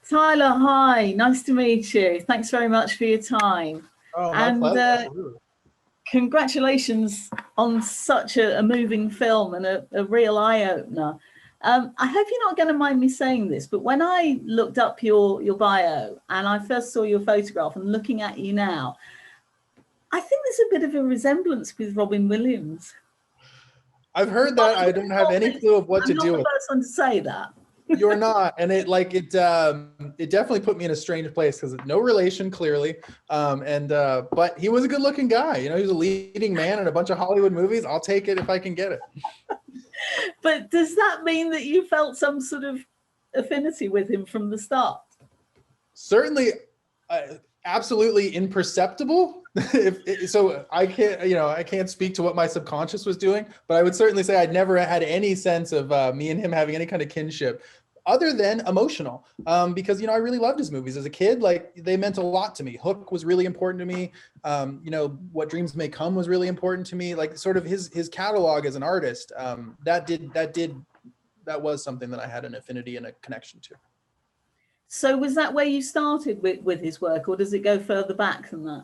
Tyler, hi, nice to meet you. Thanks very much for your time. Oh, my And pleasure. Absolutely. congratulations on such a moving film and a real eye-opener. I hope you're not going to mind me saying this, but when I looked up your bio and I first saw your photograph and looking at you now, I think there's a bit of a resemblance with Robin Williams. I've heard that. I don't have any clue of what to I'm not do the with it. first one to say that. You're not, and it definitely put me in a strange place because no relation clearly, but he was a good-looking guy. You know, he was a leading man in a bunch of Hollywood movies. I'll take it if I can get it. But does that mean that you felt some sort of affinity with him from the start? Certainly, absolutely imperceptible. So I can't speak to what my subconscious was doing, but I would certainly say I'd never had any sense of me and him having any kind of kinship other than emotional, because, I really loved his movies as a kid. Like, they meant a lot to me. Hook was really important to me. What Dreams May Come was really important to me. Like, sort of his catalog as an artist, that was something that I had an affinity and a connection to. So was that where you started with his work, or does it go further back than that?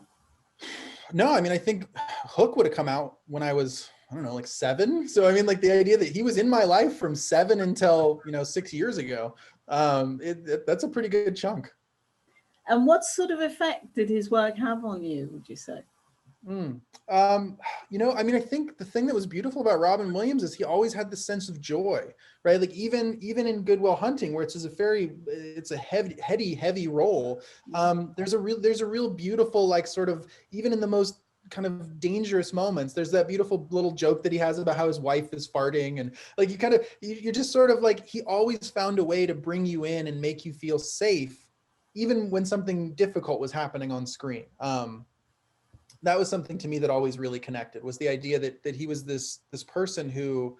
No, I mean, I think Hook would have come out when I was, I don't know, like 7. So, I mean, like, the idea that he was in my life from 7 until, 6 years ago, that's a pretty good chunk. And what sort of effect did his work have on you, would you say? I mean, I think the thing that was beautiful about Robin Williams is he always had this sense of joy, right? Like, even in Good Will Hunting, where it's a heavy role. There's a real beautiful, like, sort of, even in the most kind of dangerous moments, there's that beautiful little joke that he has about how his wife is farting, and like, you're just sort of like, he always found a way to bring you in and make you feel safe, even when something difficult was happening on screen. That was something to me that always really connected, was the idea that he was this person who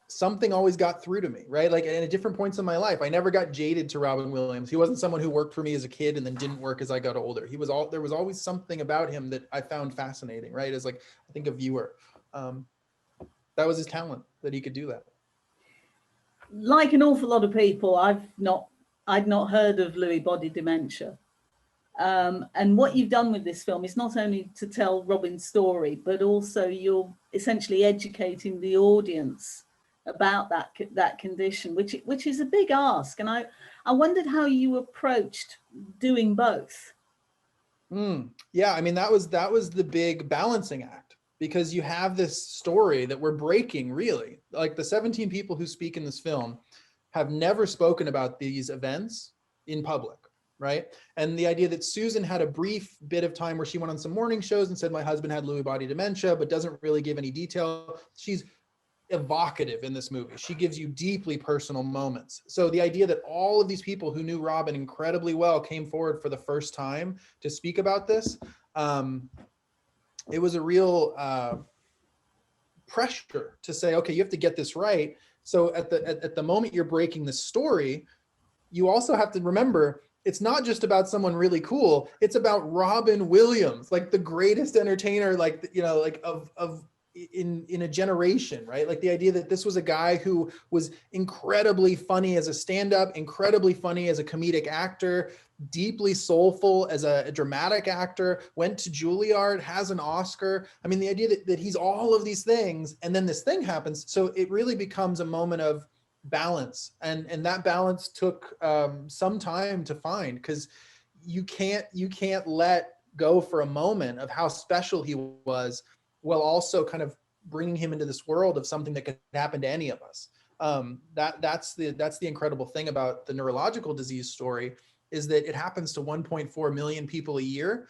something always got through to me, right? Like, at different points in my life, I never got jaded to Robin Williams. He wasn't someone who worked for me as a kid and then didn't work as I got older. There was always something about him that I found fascinating, right? As, like, I think, a viewer. That was his talent, that he could do that. Like an awful lot of people, I'd not heard of Lewy Body Dementia. And what you've done with this film is not only to tell Robin's story, but also you're essentially educating the audience about that condition, which is a big ask. And I wondered how you approached doing both. Yeah, I mean, that was the big balancing act, because you have this story that we're breaking, really. Like, the 17 people who speak in this film have never spoken about these events in public. Right. And the idea that Susan had a brief bit of time where she went on some morning shows and said, my husband had Lewy body dementia, but doesn't really give any detail. She's evocative in this movie. She gives you deeply personal moments. So the idea that all of these people who knew Robin incredibly well came forward for the first time to speak about this, it was a real pressure to say, okay, you have to get this right. So at the moment you're breaking the story, you also have to remember, it's not just about someone really cool. It's about Robin Williams, like the greatest entertainer, like, in a generation, right? Like, the idea that this was a guy who was incredibly funny as a stand-up, incredibly funny as a comedic actor, deeply soulful as a dramatic actor, went to Juilliard, has an Oscar. I mean, the idea that he's all of these things, and then this thing happens. So it really becomes a moment of balance, and that balance took some time to find, because you can't let go for a moment of how special he was, while also kind of bringing him into this world of something that could happen to any of us. That's the incredible thing about the neurological disease story, is that it happens to 1.4 million people a year.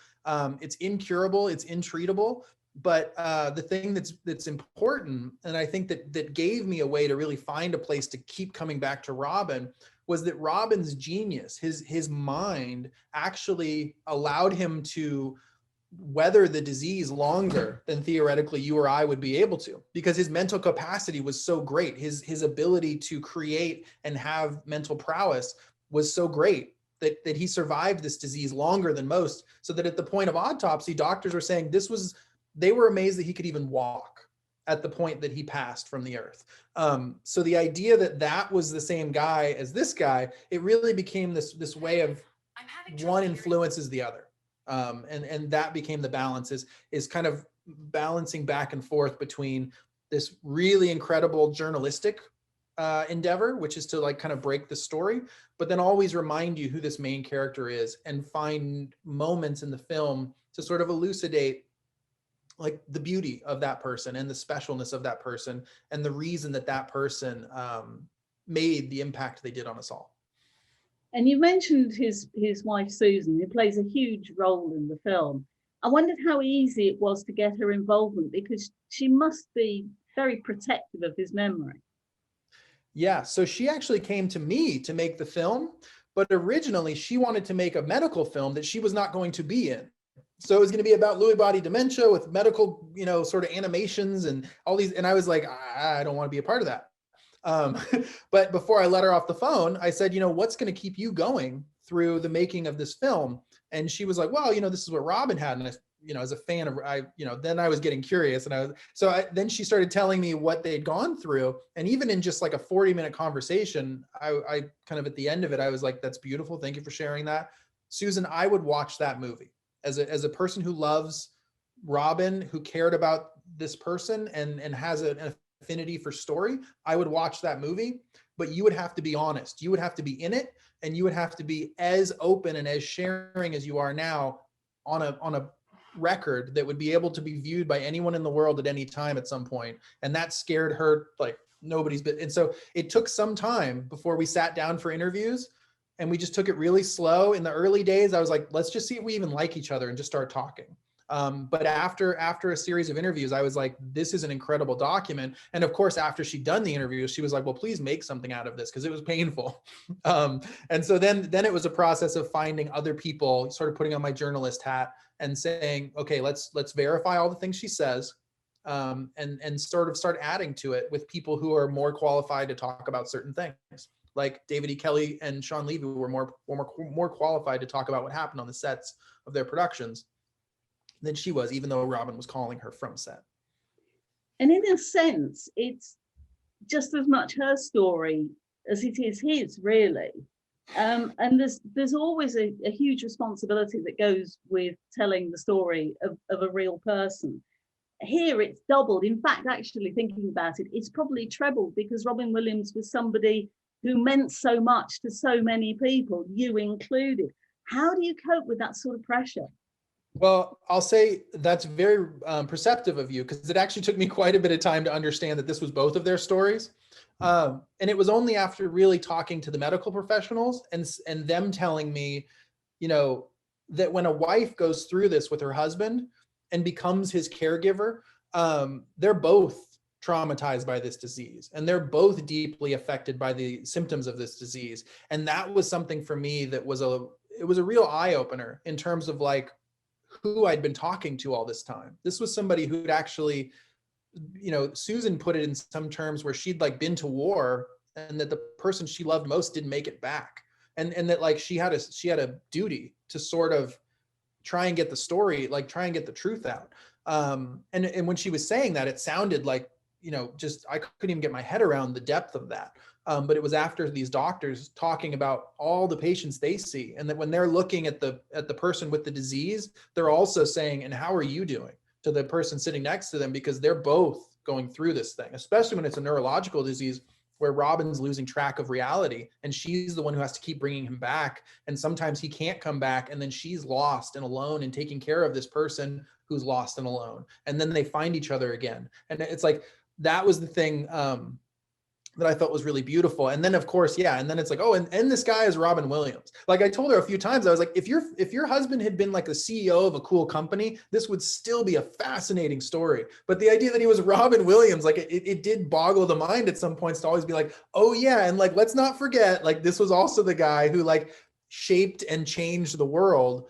It's incurable, it's intreatable. But the thing that's important, and I think that gave me a way to really find a place to keep coming back to Robin, was that Robin's genius, his mind, actually allowed him to weather the disease longer than theoretically you or I would be able to, because his mental capacity was so great. His ability to create and have mental prowess was so great that he survived this disease longer than most, so that at the point of autopsy, doctors were saying they were amazed that he could even walk. at the point that he passed from the earth. So the idea that that was the same guy as this guy, it really became this way of one influences the other. And that became the balance, is kind of balancing back and forth between this really incredible journalistic endeavor, which is to like kind of break the story, but then always remind you who this main character is, and find moments in the film to sort of elucidate like the beauty of that person and the specialness of that person and the reason that that person made the impact they did on us all. And you mentioned his wife, Susan, who plays a huge role in the film. I wondered how easy it was to get her involvement, because she must be very protective of his memory. Yeah, so she actually came to me to make the film, but originally she wanted to make a medical film that she was not going to be in. So it was going to be about Lewy body dementia with medical, sort of animations and all these. And I was like, I don't want to be a part of that. But before I let her off the phone, I said, what's going to keep you going through the making of this film? And she was like, well, this is what Robin had. And as a fan of, then I was getting curious, and then she started telling me what they'd gone through. And even in just like a 40-minute conversation, I kind of at the end of it, I was like, that's beautiful. Thank you for sharing that. Susan, I would watch that movie as a person who loves Robin, who cared about this person and has an affinity for story. I would watch that movie, but you would have to be honest. You would have to be in it, and you would have to be as open and as sharing as you are now on a record that would be able to be viewed by anyone in the world at any time at some point. And that scared her like nobody's been. And so it took some time before we sat down for interviews, and we just took it really slow. In the early days, I was like, let's just see if we even like each other and just start talking. But after a series of interviews, I was like, this is an incredible document. And of course, after she'd done the interview, she was like, well, please make something out of this, because it was painful. And so then it was a process of finding other people, sort of putting on my journalist hat and saying, okay, let's verify all the things she says, and sort of start adding to it with people who are more qualified to talk about certain things. Like David E. Kelley and Sean Levy were more qualified to talk about what happened on the sets of their productions than she was, even though Robin was calling her from set. And in a sense, it's just as much her story as it is his, really. And there's always a huge responsibility that goes with telling the story of a real person. Here it's doubled. In fact, actually thinking about it, it's probably trebled, because Robin Williams was somebody who meant so much to so many people, you included. How do you cope with that sort of pressure? Well, I'll say that's very perceptive of you, because it actually took me quite a bit of time to understand that this was both of their stories. And it was only after really talking to the medical professionals and them telling me, that when a wife goes through this with her husband and becomes his caregiver, they're both traumatized by this disease, and they're both deeply affected by the symptoms of this disease. And that was something for me that was a real eye opener in terms of like who I'd been talking to all this time. This was somebody who'd actually, Susan put it in some terms where she'd like been to war, and that the person she loved most didn't make it back. And that like she had a duty to sort of try and get the story, like try and get the truth out. And when she was saying that, it sounded like, just, I couldn't even get my head around the depth of that. But it was after these doctors talking about all the patients they see, and that when they're looking at the person with the disease, they're also saying, and how are you doing, to the person sitting next to them, because they're both going through this thing, especially when it's a neurological disease where Robin's losing track of reality, and she's the one who has to keep bringing him back. And sometimes he can't come back, and then she's lost and alone and taking care of this person who's lost and alone. And then they find each other again. And it's like, that was the thing that I thought was really beautiful. And then of course, yeah. And then it's like, oh, and this guy is Robin Williams. Like I told her a few times, I was like, if your husband had been like the CEO of a cool company, this would still be a fascinating story. But the idea that he was Robin Williams, like it did boggle the mind at some points to always be like, oh yeah. And like, let's not forget, like this was also the guy who like shaped and changed the world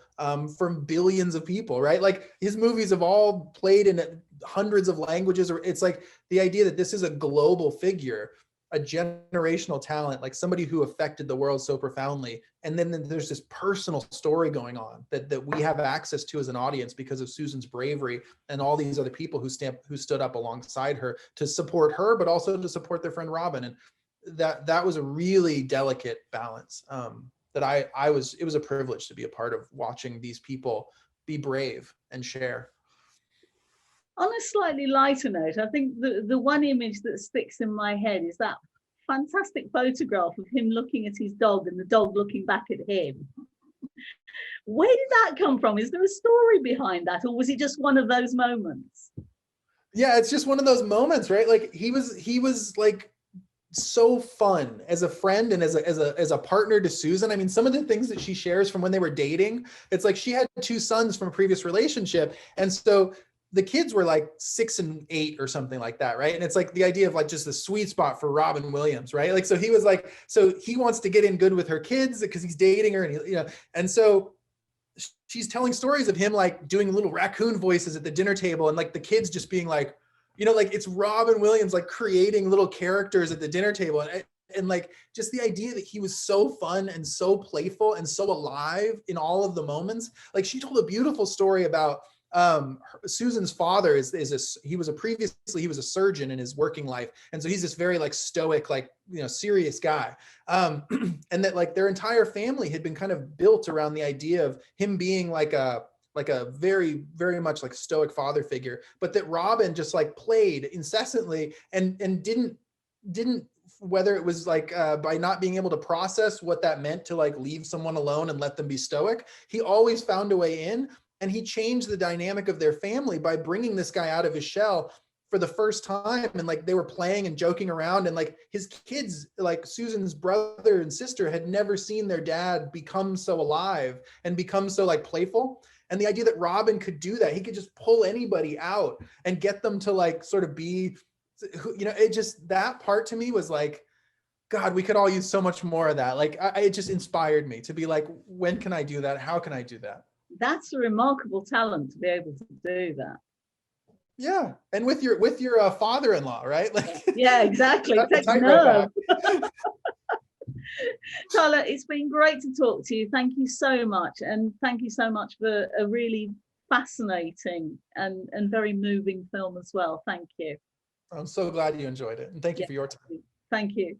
from billions of people, right? Like his movies have all played in hundreds of languages, or it's like the idea that this is a global figure. a generational talent, like somebody who affected the world so profoundly. And then there's this personal story going on that we have access to as an audience because of Susan's bravery and all these other people who stood up alongside her to support her, but also to support their friend Robin. And that was a really delicate balance that it was a privilege to be a part of, watching these people be brave and share. On a slightly lighter note, I think the one image that sticks in my head is that fantastic photograph of him looking at his dog and the dog looking back at him. Where did that come from? Is there a story behind that, or was it just one of those moments? Yeah, it's just one of those moments, right? Like he was like so fun as a friend and as a partner to Susan. I mean, some of the things that she shares from when they were dating, it's like she had 2 sons from a previous relationship, and so the kids were like 6 and 8 or something like that, right? And it's like the idea of like just the sweet spot for Robin Williams, right? Like, so he was like, so he wants to get in good with her kids because he's dating her, and and so she's telling stories of him like doing little raccoon voices at the dinner table, and like the kids just being like, like it's Robin Williams like creating little characters at the dinner table, and like just the idea that he was so fun and so playful and so alive in all of the moments. Like she told a beautiful story about Susan's father he was a surgeon in his working life, and so he's this very like stoic, like serious guy, and that like their entire family had been kind of built around the idea of him being like a very, very much like stoic father figure, but that Robin just like played incessantly and didn't, whether it was like by not being able to process what that meant to like leave someone alone and let them be stoic, he always found a way in. And he changed the dynamic of their family by bringing this guy out of his shell for the first time. And like they were playing and joking around, and like his kids, like Susan's brother and sister, had never seen their dad become so alive and become so like playful. And the idea that Robin could do that, he could just pull anybody out and get them to like sort of be, it just, that part to me was like, God, we could all use so much more of that. Like it just inspired me to be like, when can I do that? How can I do that? That's a remarkable talent to be able to do that. Yeah, and with your father-in-law, right? Like, yeah, exactly. Takes nerve. Tylor, it's been great to talk to you. Thank you so much, and thank you so much for a really fascinating and very moving film as well. Thank you. I'm so glad you enjoyed it, and thank you for your time. Thank you.